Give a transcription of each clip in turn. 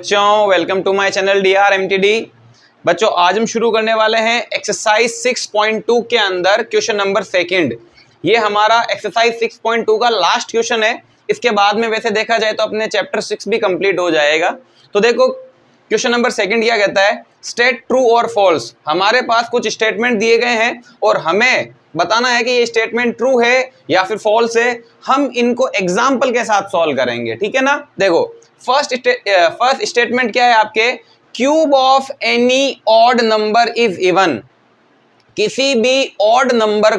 बच्चों welcome to my channel DRMTD। बच्चों आज हम शुरू करने वाले हैं एक्सरसाइज 6.2 के अंदर क्वेश्चन नंबर सेकंड। ये हमारा एक्सरसाइज 6.2 का लास्ट क्वेश्चन है। इसके बाद में वैसे देखा जाए तो अपने चैप्टर 6 भी कंप्लीट हो जाएगा। तो देखो क्वेश्चन नंबर सेकंड क्या कहता है, स्टेट ट्रू और फॉल्स। हमारे पास कुछ स्टेटमेंट दिए गए हैं और हमें बताना है कि ये स्टेटमेंट ट्रू है या फिर फॉल्स है। हम इनको एग्जाम्पल के साथ सॉल्व करेंगे, ठीक है ना। देखो फर्स्ट स्टेटमेंट क्या है आपके, cube of any odd number is even. किसी भी ऑड नंबर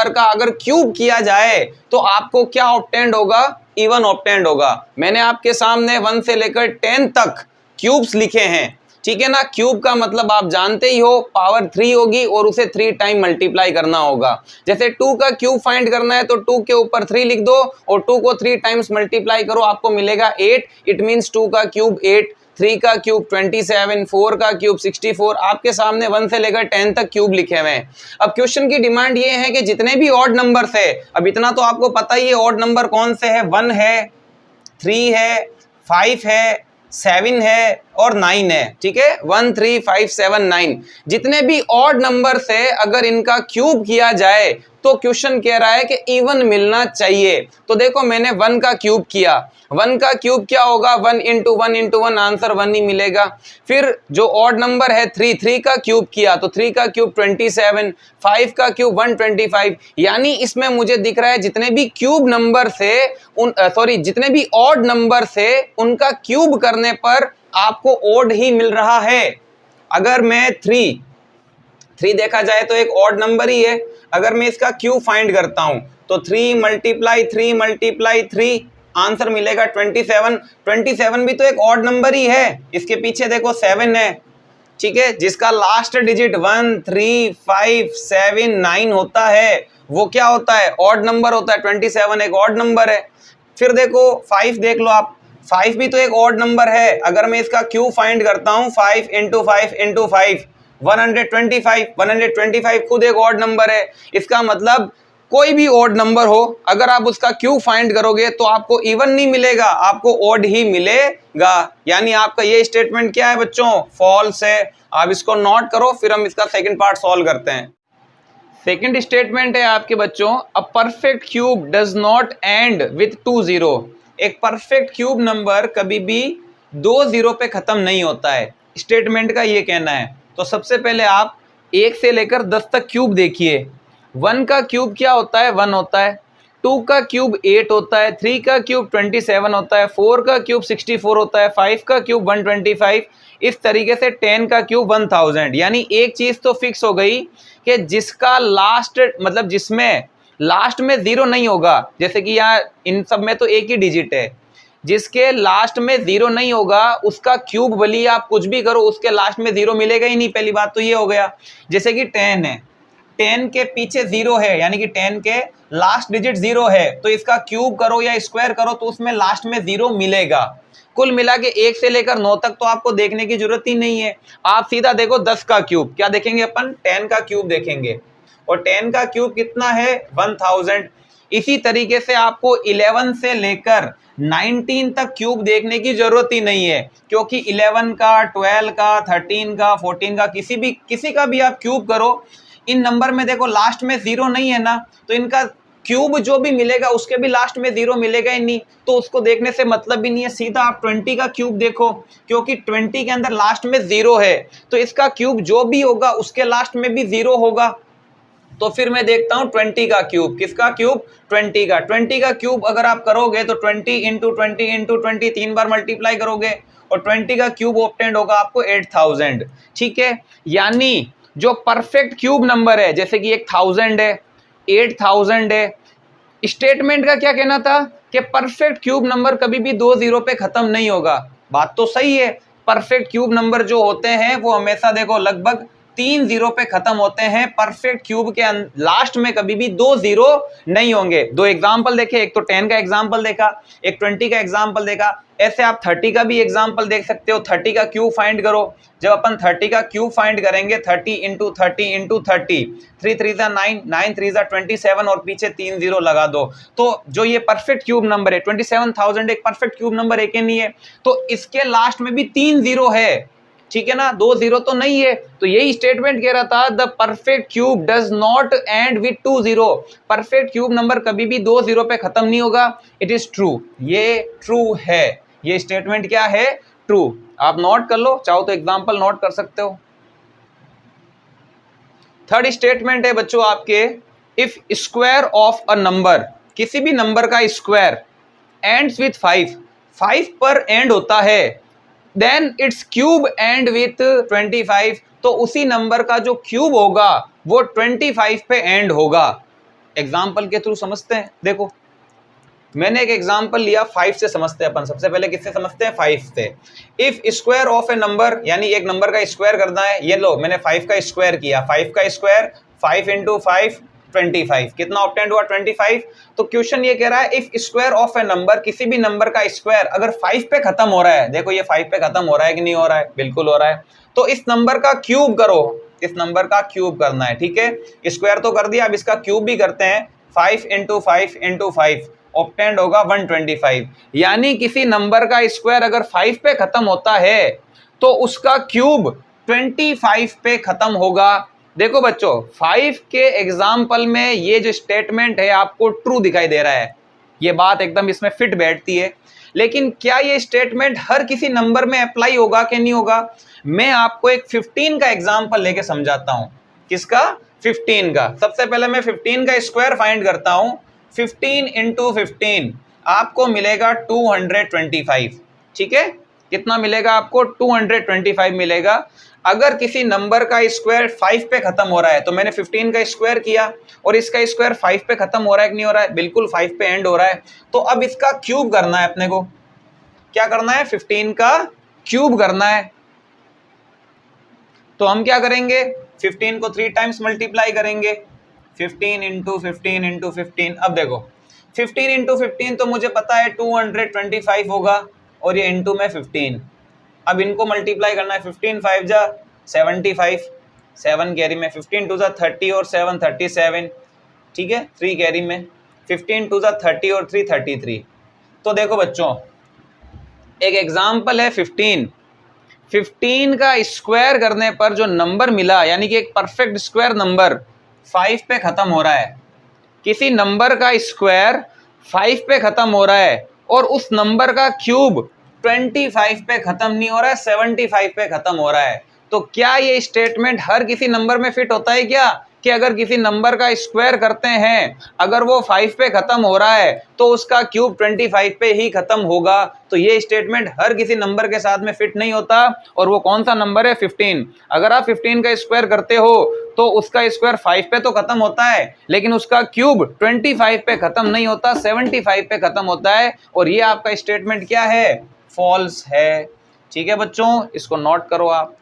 का अगर क्यूब किया जाए तो आपको क्या ऑब्टेंड होगा, इवन ऑब्टेंड होगा। मैंने आपके सामने 1 से लेकर 10 तक क्यूब्स लिखे हैं, ठीक है ना। क्यूब का मतलब आप जानते ही हो, पावर 3 होगी और उसे 3 टाइम मल्टीप्लाई करना होगा। जैसे 2 का क्यूब फाइंड करना है तो 2 के ऊपर 3 लिख दो और 2 को 3 टाइम्स मल्टीप्लाई करो, आपको मिलेगा 8। इट मींस 2 का क्यूब 8, 3 का क्यूब 27, 4 का क्यूब 64। आपके सामने 1 से लेकर 10 तक क्यूब लिखे हुए हैं। अब क्वेश्चन की डिमांड ये है कि जितने भी ऑड नंबर्स है, अब इतना तो आपको पता ही है ऑड नंबर कौन से है, 1 है, 3 है, 5 है, 7 है और 9 है, ठीक है। 1 3 5 7 9 जितने भी ऑड नंबर से अगर इनका क्यूब किया जाए तो क्वेश्चन कह रहा है कि इवन मिलना चाहिए। तो देखो मैंने 1 का क्यूब किया, 1 का क्यूब क्या होगा, 1 इंटू 1 इंटू 1, आंसर 1 ही मिलेगा। फिर जो ऑड नंबर है 3 का क्यूब किया तो 3 का क्यूब 27, 5 का क्यूब 125। यानी इसमें मुझे दिख रहा है जितने भी क्यूब नंबर से जितने भी ऑड नंबर से उनका क्यूब करने पर आपको ऑड ही मिल रहा है। अगर मैं 3 देखा जाए तो एक ऑड नंबर ही है। अगर मैं इसका क्यूब फाइंड करता हूं तो 3 मल्टीप्लाई 3 आंसर मिलेगा 27। 27 भी तो एक ऑड नंबर ही है। इसके पीछे देखो 7 है, ठीक है, जिसका लास्ट डिजिट 1 3 5 7 9 होता है वो क्या होता है, ऑड नंबर होता है। 27 एक ऑड नंबर है। फिर देखो 5 देख लो आप, 5 भी तो एक ऑड नंबर है। अगर मैं इसका क्यूब फाइंड करता हूं 5 इंटू 5 इंटू 5, 125 खुद एक ऑड नंबर है। इसका मतलब कोई भी ऑड नंबर हो, अगर आप उसका क्यूब फाइंड करोगे तो आपको इवन नहीं मिलेगा, आपको ऑड ही मिलेगा। यानी आपका ये स्टेटमेंट क्या है बच्चों, फॉल्स है। आप इसको नोट करो, फिर हम इसका सेकंड पार्ट सॉल्व करते हैं। सेकंड स्टेटमेंट है आपके बच्चों, a perfect cube does not and with 2 0। एक परफेक्ट क्यूब नंबर कभी भी 2 0 पे खत्म नहीं होता है, स्टेटमेंट का ये कहना है। तो सबसे पहले आप 1 से लेकर 10 तक क्यूब देखिए। 1 का क्यूब क्या होता है, 1 होता है। 2 का क्यूब 8 होता है। 3 का क्यूब 27 होता है। 4 का क्यूब 64 होता है। 5 का क्यूब 125। इस तरीके से 10 का क्यूब 1000। यानी एक चीज तो फिक्स हो गई कि जिसका लास्ट मतलब जिसमें लास्ट में 0 नहीं होगा, जैसे कि यहाँ इन सब में तो एक ही डिजिट है, जिसके लास्ट में 0 नहीं होगा उसका क्यूब भली आप कुछ भी करो उसके लास्ट में 0 मिलेगा ही नहीं। पहली बात तो ये हो गया। जैसे कि 10 है, 10 के पीछे 0 है, यानी कि 10 के लास्ट डिजिट 0 है, तो इसका क्यूब करो या स्क्वायर करो तो उसमें लास्ट में 0 मिलेगा। कुल मिला के 1 से लेकर 9 तक तो आपको देखने की जरूरत ही नहीं है। आप सीधा देखो 10 का क्यूब, क्या देखेंगे अपन, 10 का क्यूब देखेंगे और 10 का क्यूब कितना है, 1000। इसी तरीके से आपको 11 से लेकर 19 तक क्यूब देखने की जरूरत ही नहीं है, क्योंकि 11 का, 12 का, 13 का, 14 का किसी का भी आप क्यूब करो, इन नंबर में देखो लास्ट में 0 नहीं है ना, तो इनका क्यूब जो भी मिलेगा उसके भी लास्ट में 0 मिलेगा ही नहीं, तो उसको देखने से मतलब भी नहीं है। सीधा आप 20 का क्यूब देखो, क्योंकि 20 के अंदर लास्ट में 0 है, तो इसका क्यूब जो भी होगा उसके लास्ट में भी 0 होगा। तो फिर मैं देखता हूं 20 का क्यूब, किसका क्यूब, 20 का क्यूब अगर आप करोगे तो 20 इंटू 20 इंटू 20 3 बार मल्टीप्लाई करोगे और 20 का क्यूब ऑब्टेंड होगा आपको 8000, ठीक है। यानी जो परफेक्ट क्यूब नंबर है, जैसे कि 1000 है, 8000 है, स्टेटमेंट का क्या कहना था कि परफेक्ट क्यूब नंबर कभी भी 2 0 पे खत्म नहीं होगा। बात तो सही है, परफेक्ट क्यूब नंबर जो होते हैं वो हमेशा देखो लगभग 3 जीरो पे खत्म होते हैं। परफेक्ट क्यूब के लास्ट में कभी भी 2 जीरो नहीं होंगे। दो एग्जांपल देखे, एक तो 10 का एग्जांपल देखा, एक 20 का एग्जांपल देखा। ऐसे आप 30 का भी एग्जांपल देख सकते हो। 30 का क्यूब फाइंड करो। जब अपन 30 का क्यूब फाइंड करेंगे, 30 इंटू 30 इंटू 30, 3 3 9, 9 3 27 और पीछे 3 जीरो लगा दो। तो जो ये परफेक्ट क्यूब नंबर है 27,000 एक परफेक्ट क्यूब नंबर एक ही नहीं है, तो इसके लास्ट में भी 3 जीरो है, ठीक है ना, 2 जीरो तो नहीं है। तो यही स्टेटमेंट कह रहा था, the perfect cube does not and with 2 zero. Perfect cube number कभी भी 2 जीरो पे खत्म नहीं होगा। इट इज ट्रू, ये ट्रू है। ये स्टेटमेंट क्या है? ट्रू। आप नोट कर लो, चाहो तो एग्जांपल नोट कर सकते हो। थर्ड स्टेटमेंट है बच्चों आपके, if square of a number, किसी भी नंबर का स्क्वायर एंड्स विथ 5, 5 पर एंड होता है, then it's cube end with 25, तो उसी नंबर का जो क्यूब होगा वो 25 पे एंड होगा। एग्जाम्पल के थ्रू समझते हैं। देखो मैंने एक एग्जाम्पल लिया, 5 से समझते हैं अपन। सबसे पहले किससे समझते हैं? 5 से। If square of A number, यानी एक नंबर का स्क्वायर करना है। ये लो मैंने 5 का स्क्वायर किया, 5 का स्क्वायर 5 इंटू 5 25, कितना ऑब्टेंड हुआ? 25। तो क्वेश्चन ये कह रहा है, if square of A number, किसी भी नंबर का स्क्वायर अगर 5 पे खत्म हो रहा है, देखो ये 5 पे खत्म हो रहा है कि नहीं हो रहा है? बिल्कुल हो रहा है। तो इस नंबर का क्यूब करो, इस नंबर का क्यूब करना है, ठीक है। स्क्वायर तो कर दिया, अब इसका क्यूब भी करते हैं। 5 इंटू 5 इंटू 5 ऑब्टेंड होगा 125। यानी किसी नंबर का स्क्वायर अगर 5 पे खत्म होता है तो उसका क्यूब 25 पे खत्म होगा। देखो बच्चों 5 के एग्जाम्पल में ये जो स्टेटमेंट है आपको ट्रू दिखाई दे रहा है, ये बात एकदम इसमें फिट बैठती है। लेकिन क्या ये स्टेटमेंट हर किसी नंबर में अप्लाई होगा कि नहीं होगा? मैं आपको एक 15 का एग्जाम्पल लेके समझाता हूं। किसका? 15 का। सबसे पहले मैं 15 का स्क्वायर फाइंड करता हूं। 15 इंटू 15 आपको मिलेगा 225, ठीक है। कितना मिलेगा आपको? 225 मिलेगा। अगर किसी नंबर का स्क्वायर 5 पे खत्म हो रहा है, तो मैंने 15 का स्क्वायर किया और इसका स्क्वायर 5 पे खत्म हो रहा है कि नहीं हो रहा है? बिल्कुल 5 पे एंड हो रहा है। तो अब इसका क्यूब करना है अपने को। क्या करना है? 15 का क्यूब करना है। तो हम क्या करेंगे? 15 को 3 टाइम्स मल्टीप्लाई करेंगे। 15 इंटू 15 इंटू 15। अब देखो 15 इंटू 15 तो मुझे पता है 225 होगा, और ये इंटू में 15। अब इनको मल्टीप्लाई करना है। 15 5 जा 75, 7 कैरी में, 15 2 जा 30 और 7 37, ठीक है। 3 कैरी में, 15 2 जा 30 और 3 33। तो देखो बच्चों एक एग्जाम्पल है 15 का स्क्वायर करने पर जो नंबर मिला, यानी कि एक परफेक्ट स्क्वायर नंबर 5 पे खत्म हो रहा है। किसी नंबर का स्क्वायर 5 पे खत्म हो रहा है और उस नंबर का क्यूब 25 पे खत्म नहीं हो रहा है, 75 पे खत्म हो रहा है। तो क्या ये स्टेटमेंट हर किसी नंबर में फिट होता है क्या? कि अगर किसी नंबर का स्क्वायर करते हैं, अगर वो 5 पे खत्म हो रहा है तो उसका क्यूब 25 पे ही खत्म होगा। तो ये स्टेटमेंट हर किसी नंबर के साथ में फिट नहीं होता। और वो कौन सा नंबर है? 15। अगर आप 15 का स्क्वायर करते हो तो उसका स्क्वायर 5 पे तो खत्म होता है, लेकिन उसका क्यूब 25 पे खत्म नहीं होता, 75 पे खत्म होता है। और ये आपका स्टेटमेंट क्या है? फॉल्स है। ठीक है बच्चों, इसको नोट करो आप।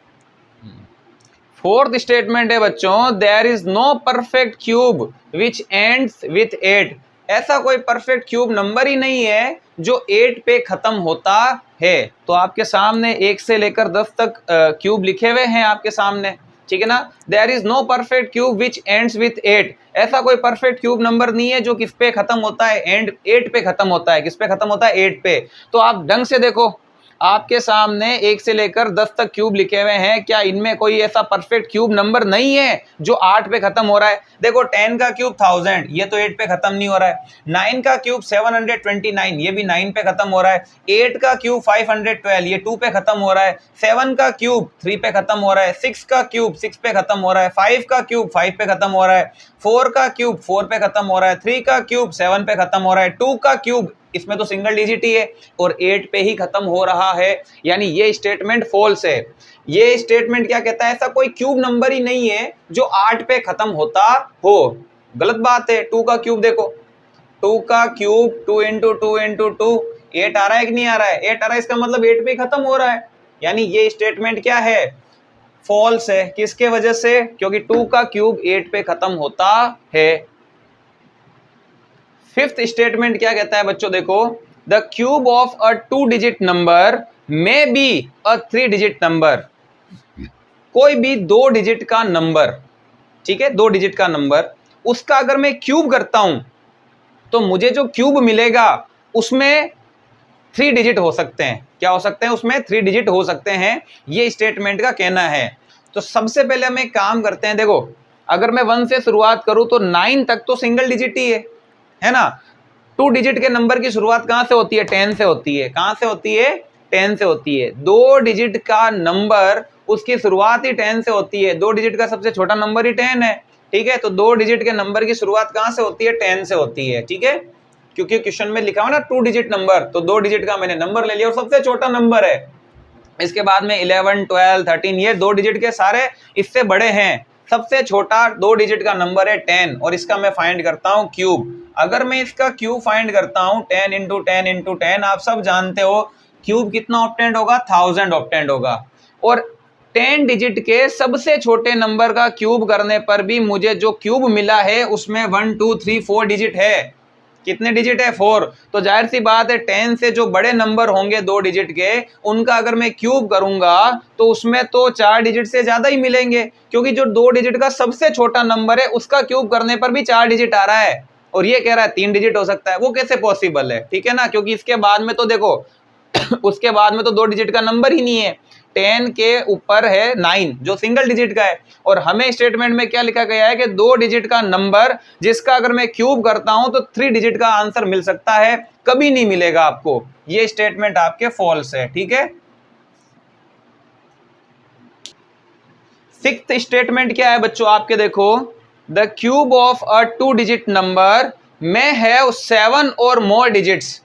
फोर्थ स्टेटमेंट है बच्चों, there is no perfect cube which ends with 8। ऐसा कोई परफेक्ट क्यूब नंबर ही नहीं है जो 8 पे खत्म होता है। तो आपके सामने 1 से लेकर 10 तक क्यूब लिखे हुए हैं आपके सामने, ठीक है ना। There is no perfect cube which ends with 8। ऐसा कोई परफेक्ट क्यूब नंबर नहीं है जो किस पे खत्म होता है? एंड 8 पे खत्म होता है। किस पे खत्म होता है? 8 पे। तो आप ढंग से देखो, आपके सामने 1 से लेकर 10 तक क्यूब लिखे हुए हैं। क्या इनमें कोई ऐसा परफेक्ट क्यूब नंबर नहीं है जो 8 पे खत्म हो रहा है? देखो 10 का क्यूब 1000, ये तो 8 पे खत्म नहीं हो रहा है। 9 का क्यूब 729, ये भी 9 पे खत्म हो रहा है। 8 का क्यूब 512, ये 2 पे खत्म हो रहा है। 7 का क्यूब 3 पे खत्म हो रहा है। 6 का क्यूब 6 पे खत्म हो रहा है। 5 का क्यूब 5 पे खत्म हो रहा है। 4 का क्यूब 4 पे खत्म हो रहा है। 3 का क्यूब 7 पे खत्म हो रहा है। 2 का क्यूब इसमें तो सिंगल डिजिट ही है और 8 पे ही खत्म हो रहा है। यानी ये स्टेटमेंट फॉल्स है। ये स्टेटमेंट क्या कहता है? ऐसा कोई क्यूब नंबर ही नहीं है जो 8 पे खत्म होता हो। गलत बात है। 2 का क्यूब देखो, 2 का क्यूब 2 इंटू 2 इंटू 2 8 आ रहा है कि नहीं आ रहा है? 8 आ रहा है, इसका मतलब 8 पे खत्म हो रहा है। यानी ये स्टेटमेंट क्या है? फॉल्स है। किसके वजह से? क्योंकि 2 का क्यूब 8 पे खत्म होता है। फिफ्थ स्टेटमेंट क्या कहता है बच्चों, देखो, the cube of a 2 digit number may be a 3 digit number. कोई भी 2 डिजिट का नंबर, ठीक है, 2 डिजिट का नंबर, उसका अगर मैं क्यूब करता हूं तो मुझे जो क्यूब मिलेगा उसमें 3 डिजिट हो सकते हैं। क्या हो सकते हैं? उसमें 3 डिजिट हो सकते हैं, ये स्टेटमेंट का कहना है। तो सबसे पहले हम एक काम करते हैं, देखो, अगर मैं 1 से शुरुआत करूं तो 9 तक तो सिंगल डिजिट ही है ना। 2 डिजिट के नंबर की शुरुआत कहां से होती है? 10 से होती है। कहां से होती है? 10 से होती है। 2 डिजिट का नंबर उसकी शुरुआत ही 10 से होती है। 2 डिजिट का सबसे छोटा नंबर ही 10 है, ठीक है। तो 2 डिजिट के नंबर की शुरुआत कहां से होती है? 10 से होती है, ठीक है। क्योंकि क्वेश्चन में लिखा हुआ ना 2 डिजिट नंबर, तो 2 डिजिट का मैंने नंबर ले लिया और सबसे छोटा नंबर है। इसके बाद में 11, 12, 13, ये 2 डिजिट के सारे इससे बड़े हैं। सबसे छोटा 2 डिजिट का नंबर है 10 और इसका मैं फाइंड करता हूं क्यूब। अगर मैं इसका क्यूब फाइंड करता हूं 10 इंटू 10 इंटू 10, आप सब जानते हो क्यूब कितना ऑक्टेंड होगा? 1000 ऑक्टेंड होगा। और 10 डिजिट के सबसे छोटे नंबर का क्यूब करने पर भी मुझे जो क्यूब मिला है उसमें 1, 2, 3, 4 डिजिट है। कितने डिजिट है? 4। तो जाहिर सी बात है 10 से जो बड़े नंबर होंगे 2 डिजिट के, उनका अगर मैं क्यूब करूंगा तो उसमें तो 4 डिजिट से ज्यादा ही मिलेंगे, क्योंकि जो 2 डिजिट का सबसे छोटा नंबर है उसका क्यूब करने पर भी 4 डिजिट आ रहा है और ये कह रहा है 3 डिजिट हो सकता है। वो कैसे पॉसिबल है? ठीक है ना, क्योंकि इसके बाद में तो देखो उसके बाद में तो 2 डिजिट का नंबर ही नहीं है। 10 के ऊपर है 9 जो सिंगल डिजिट का है, और हमें स्टेटमेंट में क्या लिखा गया है कि 2 डिजिट का नंबर जिसका अगर मैं क्यूब करता हूं तो 3 डिजिट का आंसर मिल सकता है, कभी नहीं मिलेगा आपको। ये स्टेटमेंट आपके फॉल्स है, ठीक है। सिक्स्थ स्टेटमेंट क्या है बच्चों आपके, देखो, the cube of a 2 digit number में हैव 7 और मोर डिजिट्स।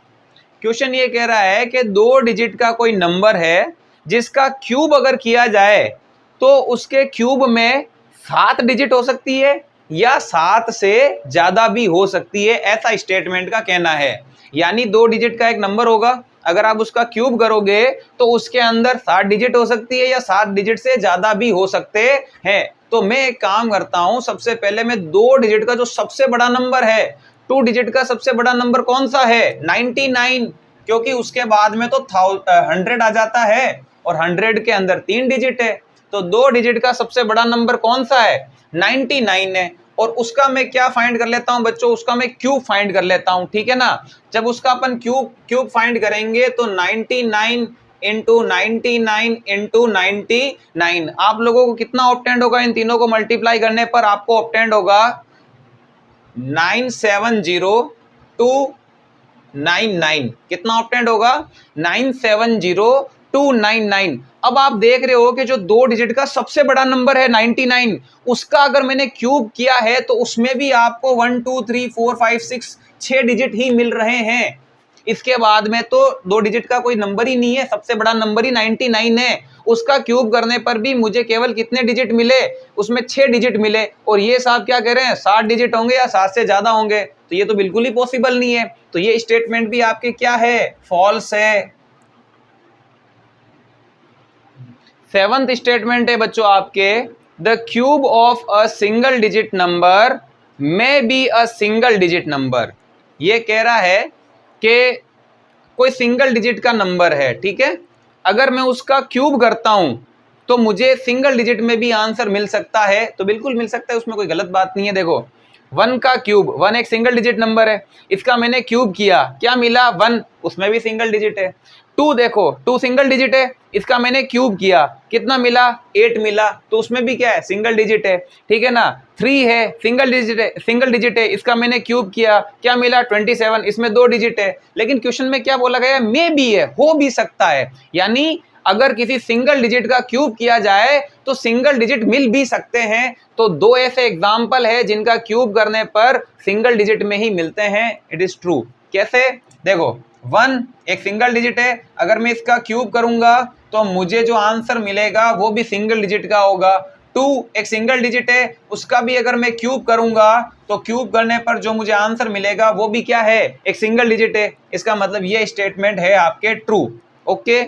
क्वेश्चन ये कह रहा है कि 2 डिजिट का कोई नंबर है जिसका क्यूब अगर किया जाए तो उसके क्यूब में 7 डिजिट हो सकती है या 7 से ज्यादा भी हो सकती है, ऐसा स्टेटमेंट का कहना है। यानी 2 डिजिट का एक नंबर होगा, अगर आप उसका क्यूब करोगे तो उसके अंदर 7 डिजिट हो सकती है या 7 डिजिट से ज्यादा भी हो सकते हैं। तो मैं एक काम करता हूं, सबसे पहले मैं 2 डिजिट का जो सबसे बड़ा नंबर है, 2 डिजिट का सबसे बड़ा नंबर कौन सा है? 99, क्योंकि उसके बाद में तो 100 आ जाता है और 100 के अंदर 3 डिजिट है। तो 2 डिजिट का सबसे बड़ा नंबर कौन सा है? 99 है। और उसका मैं क्या फाइंड कर लेता हूं बच्चों? उसका मैं क्यूब फाइंड कर लेता हूं, ठीक है ना। जब उसका अपन क्यूब फाइंड करेंगे तो 99 इंटू 99 इंटू 99, आप लोगों को कितना ऑब्टेंड होगा? इन तीनों को मल्टीप्लाई करने पर आपको ऑब्टेंड होगा 970,299। कितना ऑब्टेंड होगा? 970,299। अब आप देख रहे हो कि जो 2 डिजिट का सबसे बड़ा नंबर है 99, उसका अगर मैंने क्यूब किया है तो उसमें भी आपको 1, 2, 3, 4, 5, 6 डिजिट ही मिल रहे हैं। इसके बाद में तो 2 डिजिट का कोई नंबर ही नहीं है, सबसे बड़ा नंबर ही 99 है। उसका क्यूब करने पर भी मुझे केवल कितने डिजिट मिले? उसमें 6 डिजिट मिले। और ये साहब क्या कह रहे हैं? 7 डिजिट होंगे या 7 से ज्यादा होंगे, तो ये तो बिल्कुल ही पॉसिबल नहीं है। तो ये स्टेटमेंट भी आपके क्या है? फॉल्स है। 7th स्टेटमेंट है बच्चों आपके, the cube of a single digit number may be a single digit number. ये कह रहा है कि कोई सिंगल डिजिट का नंबर है, ठीक है, अगर मैं उसका क्यूब करता हूं तो मुझे सिंगल डिजिट में भी आंसर मिल सकता है। तो बिल्कुल मिल सकता है, उसमें कोई गलत बात नहीं है। देखो 1 का क्यूब, 1 एक सिंगल डिजिट नंबर है, इसका मैंने क्यूब किया, क्या मिला? 1, उसमें भी सिंगल डिजिट है। 2 देखो, 2 सिंगल डिजिट है, इसका मैंने क्यूब किया, कितना मिला? 8 मिला, तो उसमें भी क्या है? सिंगल डिजिट है, ठीक है ना। 3 है, सिंगल डिजिट है, इसका मैंने क्यूब किया, क्या मिला? 27, इसमें 2 डिजिट है। लेकिन क्वेश्चन में क्या बोला गया? मे बी है, हो भी सकता है। यानी अगर किसी सिंगल डिजिट का क्यूब किया जाए तो सिंगल डिजिट मिल भी सकते हैं। तो 2 ऐसे एग्जाम्पल है जिनका क्यूब करने पर सिंगल डिजिट में ही मिलते हैं। It is true. कैसे? देखो 1 एक सिंगल डिजिट है, अगर मैं इसका क्यूब करूंगा तो मुझे जो आंसर मिलेगा वो भी सिंगल डिजिट का होगा। 2 एक सिंगल डिजिट है, उसका भी अगर मैं क्यूब करूंगा तो क्यूब करने पर जो मुझे आंसर मिलेगा वो भी क्या है? एक सिंगल डिजिट है। इसका मतलब ये स्टेटमेंट है आपके ट्रू। ओके,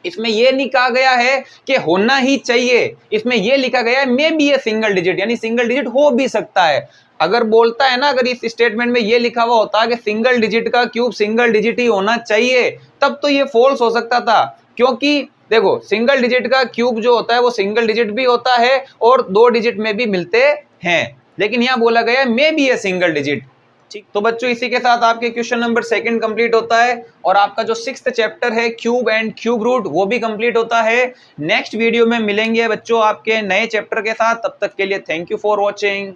इसमें ये नहीं कहा गया है कि होना ही चाहिए, इसमें ये लिखा गया है may be a single digit, यानी सिंगल डिजिट हो भी सकता है। अगर बोलता है ना, अगर इस स्टेटमेंट में ये लिखा हुआ होता कि सिंगल डिजिट का क्यूब सिंगल डिजिट ही होना चाहिए, तब तो ये फॉल्स हो सकता था, क्योंकि देखो सिंगल डिजिट का क्यूब जो होता है वो सिंगल डिजिट भी होता है और 2 डिजिट में भी मिलते हैं, लेकिन यहां बोला गया है may be a single digit. ठीक, तो बच्चों इसी के साथ आपके क्वेश्चन नंबर 2 कंप्लीट होता है और आपका जो 6th चैप्टर है क्यूब एंड क्यूब रूट वो भी कंप्लीट होता है। नेक्स्ट वीडियो में मिलेंगे बच्चों आपके नए चैप्टर के साथ, तब तक के लिए थैंक यू फॉर वॉचिंग।